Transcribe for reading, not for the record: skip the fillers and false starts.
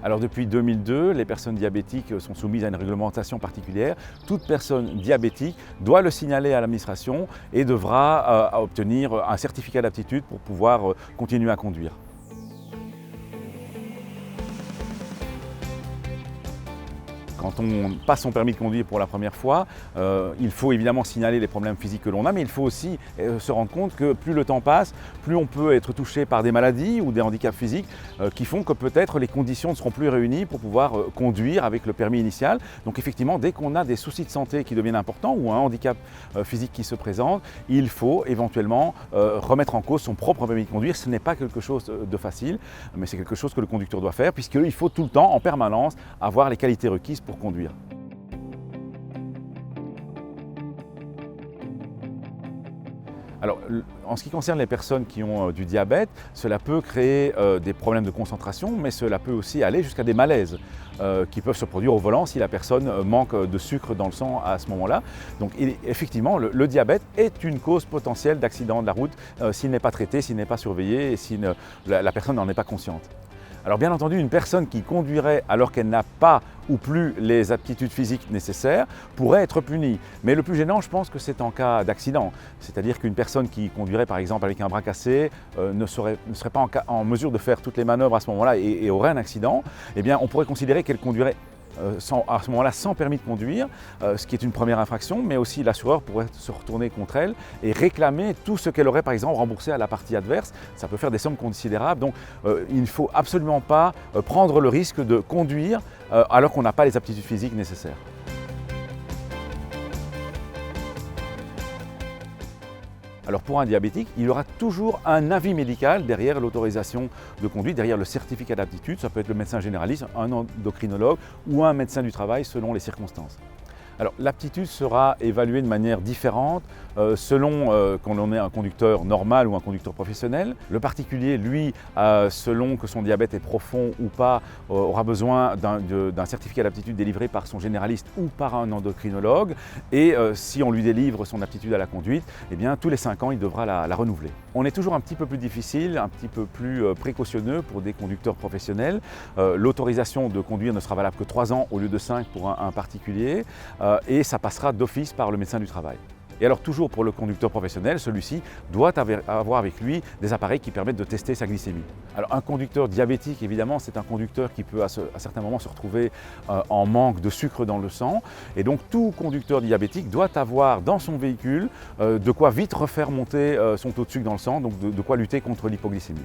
Alors depuis 2002, les personnes diabétiques sont soumises à une réglementation particulière. Toute personne diabétique doit le signaler à l'administration et devra obtenir un certificat d'aptitude pour pouvoir continuer à conduire. Quand on passe son permis de conduire pour la première fois, il faut évidemment signaler les problèmes physiques que l'on a, mais il faut aussi se rendre compte que plus le temps passe, plus on peut être touché par des maladies ou des handicaps physiques qui font que peut-être les conditions ne seront plus réunies pour pouvoir conduire avec le permis initial. Donc effectivement, dès qu'on a des soucis de santé qui deviennent importants ou un handicap physique qui se présente, il faut éventuellement remettre en cause son propre permis de conduire. Ce n'est pas quelque chose de facile, mais c'est quelque chose que le conducteur doit faire puisqu'il faut tout le temps, en permanence, avoir les qualités requises pour conduire. Alors, en ce qui concerne les personnes qui ont du diabète, cela peut créer des problèmes de concentration, mais cela peut aussi aller jusqu'à des malaises qui peuvent se produire au volant si la personne manque de sucre dans le sang à ce moment-là. Donc effectivement, le diabète est une cause potentielle d'accident de la route s'il n'est pas traité, s'il n'est pas surveillé et si la personne n'en est pas consciente. Alors bien entendu, une personne qui conduirait alors qu'elle n'a pas ou plus les aptitudes physiques nécessaires pourrait être punie. Mais le plus gênant, je pense que c'est en cas d'accident. C'est-à-dire qu'une personne qui conduirait par exemple avec un bras cassé ne serait pas en mesure de faire toutes les manœuvres à ce moment-là et aurait un accident, eh bien on pourrait considérer qu'elle conduirait à ce moment-là sans permis de conduire, ce qui est une première infraction, mais aussi l'assureur pourrait se retourner contre elle et réclamer tout ce qu'elle aurait par exemple remboursé à la partie adverse. Ça peut faire des sommes considérables, donc il ne faut absolument pas prendre le risque de conduire alors qu'on n'a pas les aptitudes physiques nécessaires. Alors pour un diabétique, il y aura toujours un avis médical derrière l'autorisation de conduite, derrière le certificat d'aptitude. Ça peut être le médecin généraliste, un endocrinologue ou un médecin du travail selon les circonstances. Alors l'aptitude sera évaluée de manière différente selon qu'on en est un conducteur normal ou un conducteur professionnel. Le particulier, lui, selon que son diabète est profond ou pas, aura besoin d'un certificat d'aptitude délivré par son généraliste ou par un endocrinologue. Et si on lui délivre son aptitude à la conduite, eh bien tous les 5 ans, il devra la renouveler. On est toujours un petit peu plus difficile, un petit peu plus précautionneux pour des conducteurs professionnels. L'autorisation de conduire ne sera valable que 3 ans au lieu de 5 pour un particulier. Et ça passera d'office par le médecin du travail. Et alors toujours pour le conducteur professionnel, celui-ci doit avoir avec lui des appareils qui permettent de tester sa glycémie. Alors un conducteur diabétique, évidemment, c'est un conducteur qui peut à certains moments se retrouver en manque de sucre dans le sang. Et donc tout conducteur diabétique doit avoir dans son véhicule de quoi vite refaire monter son taux de sucre dans le sang, donc de quoi lutter contre l'hypoglycémie.